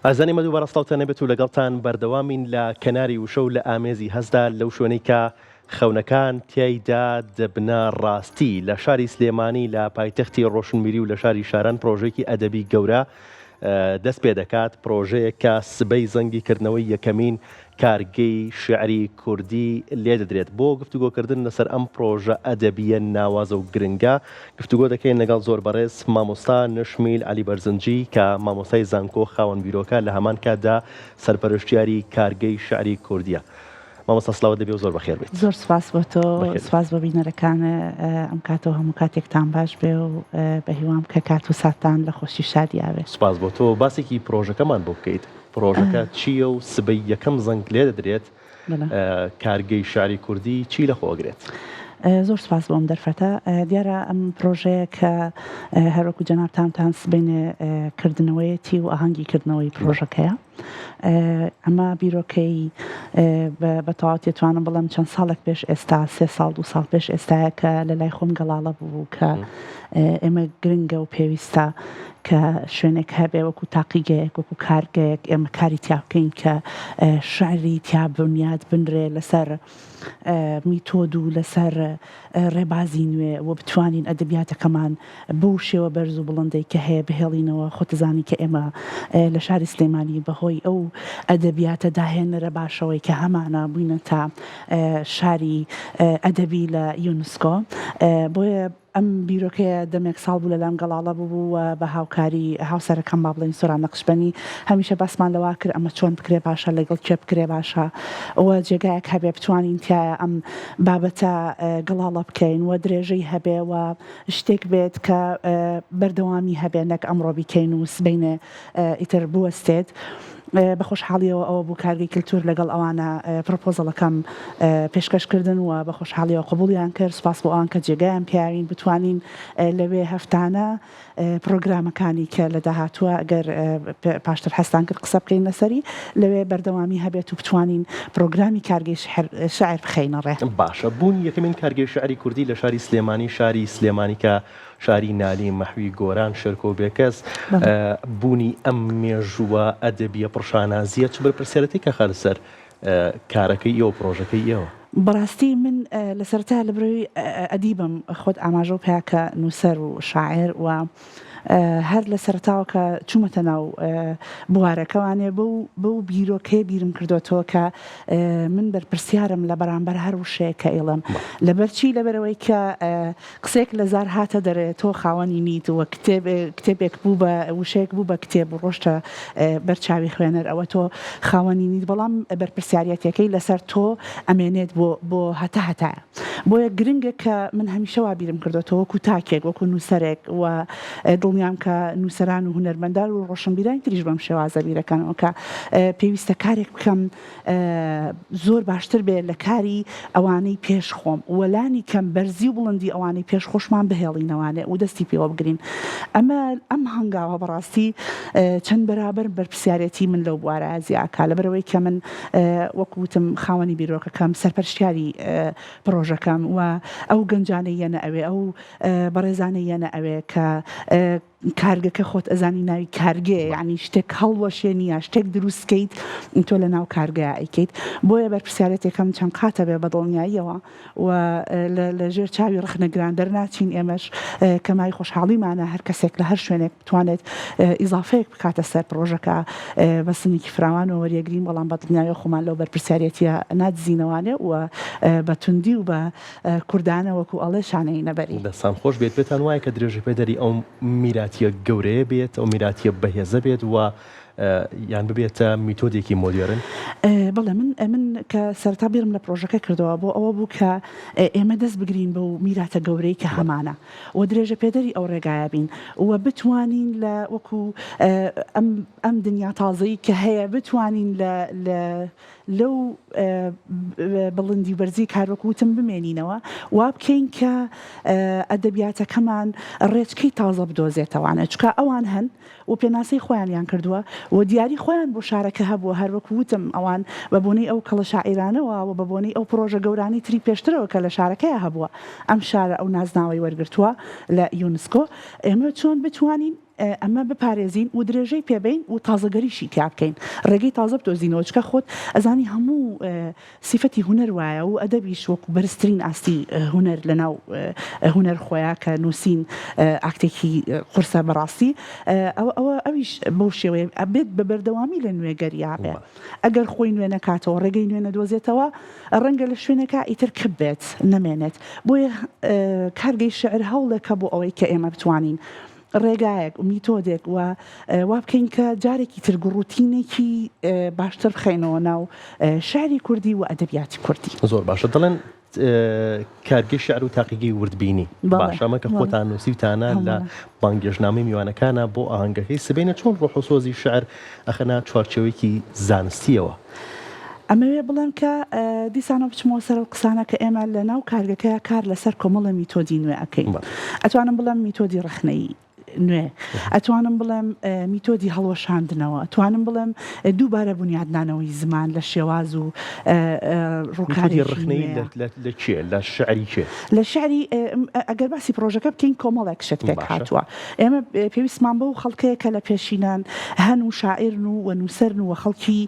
ئازانی مەدوو بەڕاستاوتە نەبێت و لەگەڵتان بەردەوامین لە کەناری وشە و لە ئامێزی هەزدا لەو شوێنەی کە خەونەکان تیایدا دەبنە ڕاستی لە شاری سلێمانی لە پایتەختی ڕۆشنبیری و لە شاری شاران پرۆژێکی ئەدەبی گەورە دەست پێ دەکات، پرۆژەیە کە سبەی زەنگیکردنەوەی یەکەمین کارگەی شعری کوردی لێ دەدرێت. بۆ گفتوگۆکردن لەسەر ئەم پرۆژە ئەدەبیە ناوازە و گرنگە گفتوگۆ دەکەین لەگەڵ زۆر بەڕێز مامۆستا نشمیل علی بەرزنجی کە مامۆستای زانکۆ خاوەن بیرۆکە لە هەمان کاتدا سەرپەرشتیاری کارگەی شعری کوردیە. مامۆستا سڵاوت دەبێ و زۆر بەخێر بێت. زۆر سپاس بۆ تۆ، سپاس بە بینەرەکانە ئەم کاتەوە هەموو کاتێکتان باش بێ و بە هیوام کە کات و ساتان لە خۆشی شادی ئاوێ. سپاس بۆ تۆ. باسێکی پرۆژەکەمان بۆ بکەیت. پرۆژەکە چییە و سبەی یەکەم زەنگ لێ دەدرێت کارگەی شعری کوردی چی لە خۆگرێت؟ زۆر سپاس بۆم دەرفەتە. دیارە ئەم پرۆژەیە کە هەروەکو جەنابتانتان سبەینێ کردنەوەیەتی و ئاهەنگیکردنەوەی پرۆژەکەیە. ئەمە بیرۆکەی بە تەواو تێتوانم بڵێم چەند ساڵێک پێش ئێستا 3 ساڵ 2 ساڵ پێش ئێستاە کە لە لای خۆم گەڵاڵە بوو کە ئێمە گرنگە و پێویستە کە شوێنێک هەبێ وەکو تاقیگەیەک وەکو کارگەیەک ئێمە کاری تیا بکەین کە شعری تیا بنیاد بنرێ لەسەر میتۆد و لەسەر ڕێبازی نوێ و بتوانین ئەدەبیاتەکەمان بەو شێوە بەرز و بڵندەی کە هەیە بهێڵینەوە. خۆتزانی کە ئێمە لە شاری سلێمانی بەهۆی ئەو ئەدەبیاتە داهێنەرە باشەوەی کە هەمانە بووینە تا شاری ئەدەبی لە یونسکۆ. بۆیە ئەم بیرۆکەیە دەمێک ساڵ بوو لەلام گەڵاڵە بوو و بە هاوکاری هاوسەرەکەم با بڵێن سۆران نەقشبەنی هەمیشە باسمان لەوا کرد ئەمە چۆن بکرێ باشە لەگەڵ کێ بکرێ باشە ئەوە جێگایەک هەبێ بتوانین تایە ئەم بابەتە گەڵاڵە بکەین و درێژەی هەبێ و شتێک بێت کە بەردەوامی هەبێ نەک ئەمڕۆ بیکەین و سبەینێ ئیتر بوەستێت. بە خۆشحاڵیەوە ئەوە بوو کارگەی کللتور لەگەڵ ئەوانە پرۆپۆزەڵەکەم پێشکەشکردن و بە خۆشحاڵیەوە قبولیان کرد. سپاس بۆ ئەوان کە جێگایان پیاوین بتوانین لەوێ هەفتانە پرۆگرامەکانی کە لە داهاتووە ئەگەر پاشتر هەستان کرد قسە بکەین لەسەری لەوێ بەردەوامی هەبێت و بتوانین پرۆگرامی کارگەی شعر بخەینە ڕێ. باشە بوون یەکەمین کارگەی شعری کوردی لە شاری سلێمانی، شاری سلێمانی کە شاری نالی مەحوی گۆران شێرکۆ و بێکەس بوونی ئەم مێژووە ئەدەبیە پڕشانازیە چ بەرپرسیارەتی کە خەر سەر کارەکەی ئێوە پرۆژەکەی ئێوە؟ بەڕاستی من لە سەرەتا لە بڕۆی ئەدیبم خۆت ئاماژە و پیاکە نووسەر و شاعر و هەر لە سەرتاوە کە چوومەتە ناو بوارەکەوانێ بەو بیرۆکەی بیرم کردوەوە کە من بەرپرسیارم لە بەرامبەر هەر وشەیە کە ئێڵم لەبەرچی لەبەرەوەی کە قسێک لە زار هاتە دەرێت تۆ خاوەنی نیت و کتێبێک بوو بە وشەیەک بوو بە کتێب و ڕۆشتە بەرچاوی خوێنەر ئەوە تۆ خاوەنی نیت، بەڵام بەرپرسیارەتەکەی لەسەر تۆ ئەمێنێت بۆ هەتایە. بۆیە گرنگە کە من هەمیشە وا بیرم کردوەوە وەکو تاکێک وەکو نووسەرێک و دڵنیام کە نووسەران و هونەرمەندان و ڕۆشنبیرانی تریش بەم شێوازە بیرەکەنەوە کە پێویستە کارێک بکەم زۆر باشتر بێت لە کاری ئەوانەی پێش خۆم وەلانی کەم بەرزی و بڵندی ئەوانەی پێش خۆشمان بهێڵینەوانێ و دەستی پێوە بگرین. ئەم هەنگاوە بەڕاستی چەند بەرابەر بەرپرسیارەتی من لەو بوارە زیاکە لەبەرەوەی کە من وەکوتم خاوەنی بیرۆکەکەم سەرپەرشتیاری پرۆژەکەم و ئەو گەنجانەیەنە ئەوێ ئەو بەڕێزانەیەنە ئەوێ کە کارگەکە خۆت ئەزانی ناوی کارگێ یعنی شتێک هەڵوەشێ نیە شتێک دروستکەیت تۆ لە ناو کارگەیە ئەیکەیت. بۆیە بەرپرسیارەتێکم چەند قاتە بێ بە دڵنیاییەوە و لە ژێر چاوی ڕخنەگران دەرناچین. ئێمەش کەمای خۆشحاڵیمانە هەر کەسێک لە هەر شوێنێک بتوانێت ئیزافەیەک بکاتە سەر پرۆژەکە بە سنێکی فراوان و وەریەگرین، بەڵام بە دڵنیاییەوە خۆمان لەو بەرپرسیارەتیە نادزینەوانێ و بە توندی و بە کوردانە وەکو ئەڵێ شانەی نەبەری. دەستان خۆش بێت بێتان وایە کە درێژی پێدەری ئەو میراتیە گەورەیە بێت ئەو میراتیە بەهێزە بێت و یان ببێتە میتۆدێکی مۆدیێرن؟ بەڵێ من کە سەرتا بیرم لە پرۆژەکە کردەوە بۆ ئەوە بوو کە ئێمە دەست بگرین بە و میراتە گەورەی کە هەمانە و درێژە پێدەری ئەو ڕێگایە بین و بتوانین لە وەکو ئەم دنیا تازەی کە هەیە بتوانین لەو بڵندی بەرزی کارۆکوتم بمێنینەوە وا بکەین کە ئەدەبیاتەکەمان ڕێچکەی تازە بدۆزێتەوانە چکە ئەوان هەن و پێناسەی خۆیانیان کردووە و دیاری خۆیان بۆ شارەکە هەبووە هەروەکوتم ئەوان بە بۆنەی ئەو کەڵە شاعیرانەوە و بە بۆنەی ئەو پرۆژە گەورانی تری پێشترەوە کە لە شارەکەیە هەبووە ئەم شارە ئەو نازناوی وەرگرتووە لە یونسکۆ. ئێمە چۆن بتوانین ئەمە بپارێزین و درێژەی پێبین و تازەگەریشی تیا بکەین ڕێگەی تازە بتۆزینەوە چکە خۆت ئەزانی هەموو سیفەتی هوەر وایە و ئەدەبیش وەکو بەرزترین ئاستی هوەر لەناو هوەر خۆیان کە نووسین ئاکتێکی قورسە بەڕاستی ئەویش بەو شێوەیە ئەبێت بە بەردەوامی لە نوێگەریابێ ئەگەر خۆی نوێ نەکاتەوە ڕێگەی نوێ نەدۆزێتەوە ڕەنگە لە شوێنەکە ئیتر کە بێت نەمێنێت بۆیە کارگەی شعر هەوڵێکە بۆ ئەوەی کە ئێمە بتوانین ڕێگایەک و میتۆدێک و وا بکەین کە جارێکی تر گوڕوتینێکی باشتر بخەینەوە ناو شعری کوردی و ئەدەبیاتی کوردی زۆر باشە دەڵێن کارگەی شعر و تاقیگەی وردبینی باش ئەمە کە خۆتان نووسیتانە لە بانگێژنامەی میوانەکانە بۆ ئاهەنگەکەی سبەینە چۆن ڕۆحوسۆزی شعر ئەخەنا چوارچێوەیەکی زانستیەوە ئەمەوێ بڵێم کە دیسانە بچمەوە سەر قسانە کە ئێمە لە ناو کارگەکەیە کار لەسەر کۆمەڵە میتۆدی نوێ ئەەکەین ئەتوانم بڵێم میتۆدی ڕخنەی نوێ ئەتوانم بڵێم میتۆدی هەڵوەشاندنەوە ئەتوانم بڵێم دووبارە بنیادنانەوەی زمان لە شێواز و ڕووکاری ڕخنەی لە چێ لە شعری چێ لە شعری ئەگەر باسی پرۆژەکە بکەین کۆمەڵێک شتێک هاتووە ئێمە پێویستمان بە و خەڵکەیەکە لە پێشینان هەن و شاعرن و نووسەرن و خەڵکی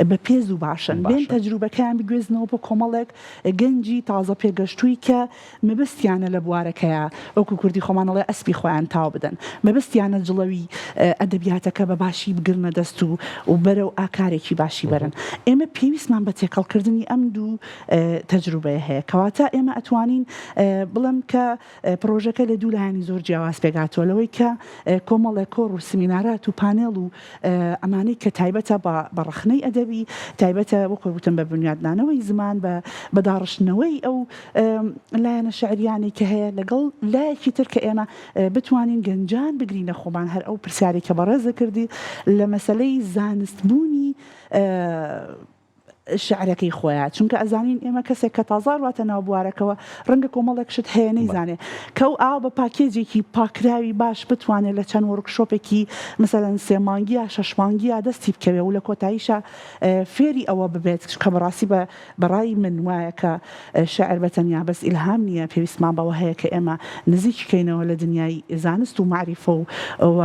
بە پێز و باشن بێن تەجروبەکەیان بگوێزنەوە بۆ کۆمەڵێک گەنجی تازە پێگەشتووی کە مەبەستیانە لە بوارەکەیە وەکو کوردی خۆمانەڵێ ئەسپی خۆیان تاو بدەن مەبەستیانە جڵەوی ئەدەبیاتەکە بە باشی بگرنە دەست و بەرەو ئاکارێکی باشی بەرن ئێمە پێویستمان بە تێکەڵکردنی ئەم دوو تەجروبەیە هەیە کەواتە ئێمە ئەتوانین بڵم کە پرۆژەکە لە دوو لایانی زۆر جیاواز پێگاتەوە لەوەی کە کۆمەڵێک کۆڕ و سمینارات و پانێڵ و ئەمانەی کە تایبەتە بە ڕخنەی ئەدەبی تایبەتە وەکو وتم بە بنیادنانەوەی زمان بە داڕشتنەوەی ئەو لایەنە شعریانی کە هەیە لەگەڵ لایەکی تر کە ئێمە بتوانین گەنجان بگرینە خۆمان هەر ئەو پرسیاری کە بەڕێزە کردی لە مەسەلەی زانستبوونی شعرەکەی خۆیان چونکە ئەزانین ئێمە کەسێک کە تازار واتە ناو بوارەکەەوە ڕەنگە کۆمەڵێک شت هەیە نەیزانێ کە ئەو ئاو بە پاکێجێکی پاکراوی باش بتوانێت لە چەند وەرکشۆپێکی مەسەلەن سێمانگیە شەشمانگیە دەستی بکەوێ و لە کۆتاییشە فێری ئەوە ببێت کە بەڕاستی بەڕای من وایە کە شعر بەتەنیا بەس ئیلهام نییە پێویستمان بەوە هەیە کە ئێمە نزیککەینەوە لە دنیای زانست و معریفە و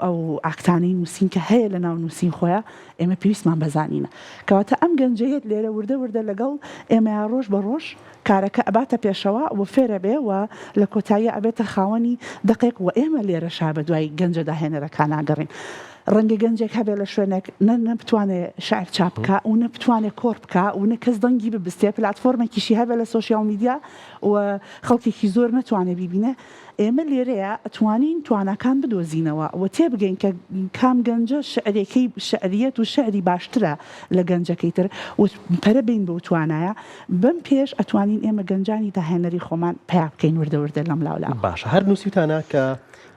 ئەو ئاکتانەی نووسین کە هەیە لە ناو نووسین خۆیان ئێمە پێویستمان بەزانینە کەواتە ئەم گەنجەیەت لێرە وردە لەگەڵ ئێمە ڕۆژ بە ڕۆژ کارەکە ئەباتە پێشەوە و فێرە بێ و لە کۆتایی ئەبێتە خاوەنی دقیق و ئێمە لێرە شا بە دوای گەنجە داهێنەرەکان ناگەڕین ڕەنگە گەنجێک هەبێ لە شوێنێک نەبتوانێت شعر چاپ بکە و نەبتوانێت کۆڕ بکە و نە کەس دەنگی ببستێ پلاتفۆرمێکیشی هەبێ لە سۆشیال میدیا و خەڵکێکی زۆر نەتوانێت بیبینێ ئێمە لێرەیە ئەتوانین توانەکان بدۆزینەوە و تێبگەین کە کام گەنجە شعرێکەی شعریەت و شعری باشترە لە گەنجەکەی تر و پەرە بین بە توانایە بم پێش ئەتوانین ئێمە گەنجانی داهێنەری خۆمان پیا بکەین وردە لەم لاولا باش هەر نووسیتانە کە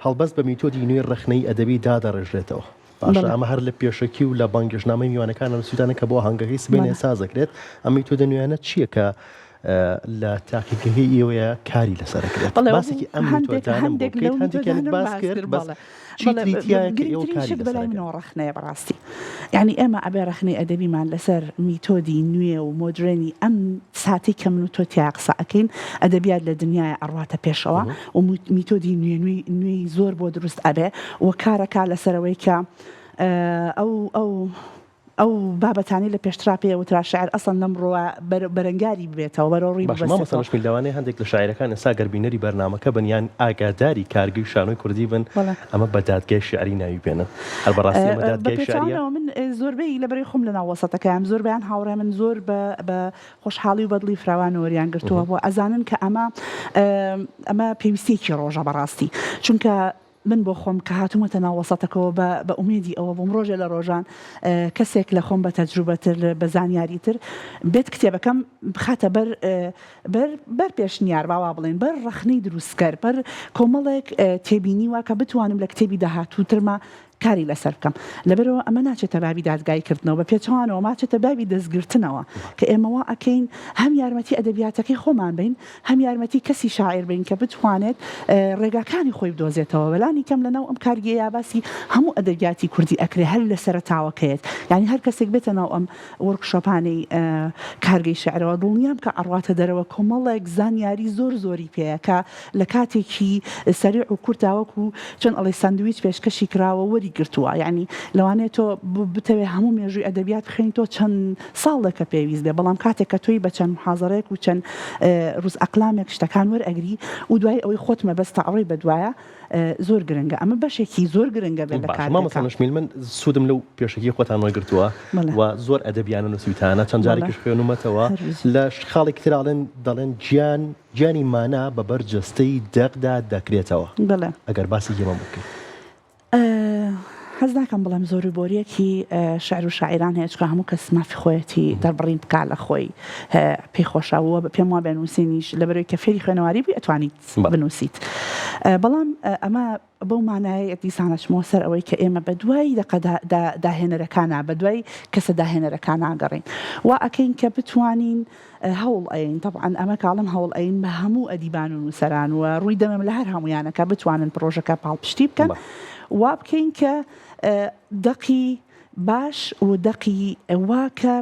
هەڵبەست بە میتۆدی نوێی ڕخنەی ئەدەبی دادەڕێژرێتەوە باشە ئەمە هەر لە پێشەکی و لە بانگێژنامەی میوانەکان نووسیتانە کە بۆ هەنگەکەی سبێنێ سازەکرێت ئەم میتۆدە نوێیانە چییە کە لە تاقیگەکەی ئێوەیە کاری لەسەرەکرێت باسێکی ئەم هەندێکیان باس کرد بەلای منەوە ڕخنەیە بەڕاستی یعنی ئێمە ئەبێ ڕخنەی ئەدەبیمان لەسەر میتۆدی نوێ و مۆدرێنی ئەم ساتی کە من و تۆ تیا قسە ئەکەین ئەدەبیات لە دنیای ئەڕواتە پێشەوە و میتۆدی نوێی زۆر بۆ دروست ئەبێ و کارەکە لەسەرەوەی کە ئەو بابەتانی لە پێشترا پێ وترا شاعر ئەسڵ لەمڕۆوە بەرەنگاری بێتەوە بەرەوڕی مەسەڵەشمیل لەوانەیە هەندێک لە شاعرەکان ئێستا گەربینەری بەرنامەکە بنیان ئاگاداری کارگەی شانۆی کوردی بن ئەمە بە دادگای شعری ناوی بێنن هەر بەڕاستی ئەمە دادگای شعریە من زۆربەی لەبەری خۆم لە ناو وەسەتەکەیان زۆربیان هاوڕێ من زۆر بە خۆشحاڵی و بەدڵی فراوان وەریان گرتووە بۆ ئەزانن کە ئەمە پێویستێکی ڕۆژە بەڕاستی چونکە من بۆ خۆم کە هاتوومەتە ناو وەسەتەکەەوە بە ئومێدی ئەوە بۆم ڕۆژێ لە ڕۆژان کەسێک لە خۆم بە تەجروبەتر بە زانیاری تر بێت کتێبەکەم بخاتە بەر پێشنیار باوا بڵێن بەر ڕخنەی دروستکەر بەر کۆمەڵێک تێبینی وە کە بتوانم لە کتێبی داهاتووترمە کاری لەسەر بکەم لەبەرەوە ئەمە ناچێتە بابی دادگایکردنەوە بە پێچوانەوە ماچێتە بابی دەستگرتنەوە کە ئێمەوە ئەکەین هەم یارمەتی ئەدەبیاتەکەی خۆمان بین هەم یارمەتی کەسی شاعر بین کە بتوانێت ڕێگاکانی خۆی بدۆزێتەوە بەلانی کەم لەناو ئەم کارگەیە باسی هەموو ئەدەبیاتی کوردی ئەکرێ هەر لە سەرتاوەکەیت یعنی هەر کەسێک بێتە ناو ئەم وەرکشۆپانەی کارگەی شعرەوە دڵنیام کە ئەڕاتە دەرەوە کۆمەڵێک زانیاری زۆری پێەیە کە لە کاتێکی سەریع و کورتاوەکو چۆن ئەڵێ ساندویچ پێشکەشی کراوە وەری گرتووە یعنی لەوانێت تۆ بتەوێ هەموو مێژووی ئەدەبیات بخێن تۆ چەند ساڵێکە پێویست بێ بەڵام کاتێک کە تۆی بە چەند محازەرێک و چەند ڕوز ئەقلامێک شتەکان وەرئەگری و دوای ئەوەی خۆت مەبەستە ئەڕێ بەدوایە زۆر گرنگە ئەمە بەشێکی زۆر گرنگە بێت لە کارمەسەنشمیل من سوودم لەو پێشەکی خۆتان وەرگرتووە و زۆر ئەدەبیانە نووسیتانە چەند جارێکیش خوێنومەتەوە لە خاڵێک تراڵێن دەڵێن گیانی مانە بە بەرجەستەی دەقدا دەکرێتەوە ئەگەر باسی گێمە بکەیت حەز ناکەم بەڵام زۆری بۆریەکی شعر و شاعران هەیە چکە هەموو کەس مافی خۆیەتی دەربڕین بکا لە خۆی پێی خۆشەوە پێم وا بنووسینیش لەبەرەوەی کە فێری خوێنەواری بی ئەتوانیت بنووسیت بەڵام ئەمە بەو مانایە دیسانەچمەوە سەر ئەوەی کە ئێمە بە دوای داهێنەرەکانە بە دوای کەسە داهێنەرەکان ناگەڕین وا ئەکەین کە بتوانین هەوڵ ئەین طبعاً ئەمە کاڵم هەوڵ ئەین بە هەموو ئەدیبان و نووسەران و ڕووی دەمەم لە هەر هەمویانەکە بتوانن پرۆژەکە پاڵپشتی بکەن وا بکەین کە دەقی باش و دەقی واکە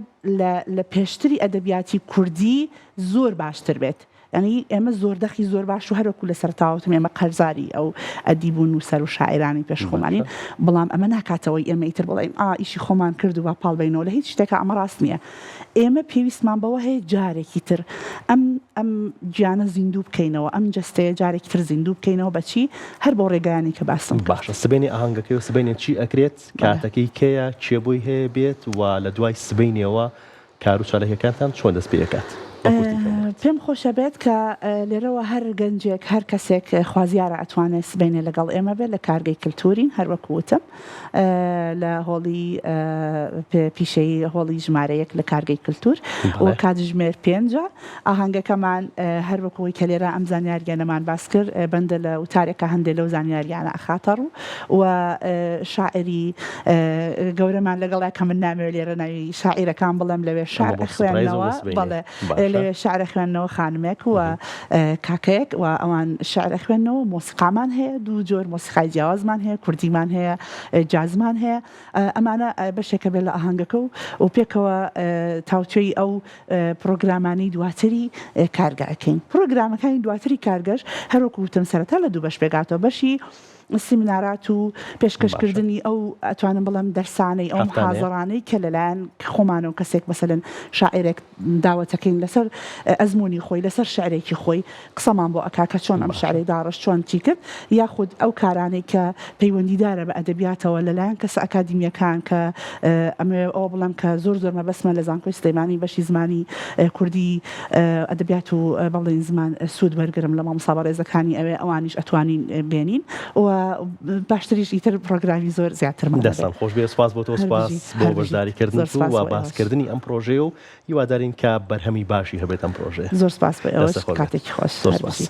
لە پێشتری ئەدەبیاتی کوردی زۆر باشتر بێت ینی ئێمە زۆر دەخی زۆر باش و هەرۆکو لە سەرتاوتم ئێمە قەرزاری ئەو ئەدیب و نووسەر و شاعرانی پێشخۆمانین بەڵام ئەمە ناکاتەوەی ئێمە ئیتر بڵێن ئیشی خۆمان کرد و با پاڵبینەوە لە هیچ شتێکە ئەمە ڕاست نییە ئێمە پێویستمان بەوە هەیە جارێکی تر ئەم گیانە زیندوو بکەینەوە ئەم جستەیە جارێکی تر زیندوو بکەینەوە بەچی هەر بۆ ڕێگایانی کە باسم باشە سبینی ئاهەنگەکەی و سبینێت چی ئەکرێت کاتەکەی کەیە چێبووی هەیە بێت و لە دوای سبینەوە کار و چالەکەکانتان چۆن دەست پێکات پێم خۆشە بێت کە لێرەوە هەر گەنجێک هەر کەسێک خوازیارە ئەتوانێت سبینێ لەگەڵ ئێمە بێت لە کارگەی کللتورین هەروەکوتم لە هۆڵی پیشەی هۆڵی ژمارەیەک لە کارگەی کللتور و کاتژمێر 5 ئاهەنگەکەمان هەروەکەوەی کە لێرە ئەم زانیاریانەمان باس کرد بەندە لە وتارێکە هەندێک لەو زانیاریانە ئەخاتەڕ و شاعری گەورەمان لەگەڵا کە من نامێ لێرە ناوی شاعیرەکان بڵێم لەوێ شعر خوێندنەوە بەڵێ لەوێ شعر خوێندنەوە خانمێک و کاکەیەک و ئەوان شعر خوێندنەوە مۆسیقامان هەیە دوو جۆر مۆسیقای جیاوازمان هەیە کوردیمان هەیە جازمان هەیە ئەمانە بەشێکە بێت لە ئاهەنگەکە و پێکەوە تاوتوێی ئەو پرۆگرامانی دواتری کارگەکەین پرۆگرامەکانی دواتری کارگەش هەروەکو وتم سەرەتا لە دوو بەش پێگاتەوە بەشی سیمینارات و پێشکەشکردنی ئەو ئەتوانم بڵم دەرسانەی ئەو محازەڕانەی کە لەلایەن خۆمانەوە کەسێک مەسەلەن شاعرێک داوەتەکەین لەسەر ئەزمموی خۆی لەسەر شعرێکی خۆی قسەمان بۆ ئەکاکە چۆن ئەم شعرێ داڕش چۆن چی کرد یاخود ئەو کارانەی کە پەیوەندیدارە بە ئەدەبیاتەوە لەلایەن کەس ئەکادیمیەکان کە ئەمێ ئەو بڵم کە زۆر مەبەسمە لە زانکۆی سلەیمانی بەشی زمانی کوردی ئەدەبیات و بەڵێن زمان سوود وەرگرم لە مامۆستا بەڕێزەکانی ئەوێ ئەوانیش ئەتوانین بێنین و باشتریش ئیتر پرۆگرامی زۆر زیاترمان دەستان خۆش بێ سپاس بۆ تۆ سپاس بۆ بەشداریکردن و باسکردنی ئەم پرۆژێ و هیوادارین کە بەرهەمی باشی هەبێت ئەم پرۆژێ زۆر سپاس بۆ ئێوە کاتێکی خۆش زۆر سپاس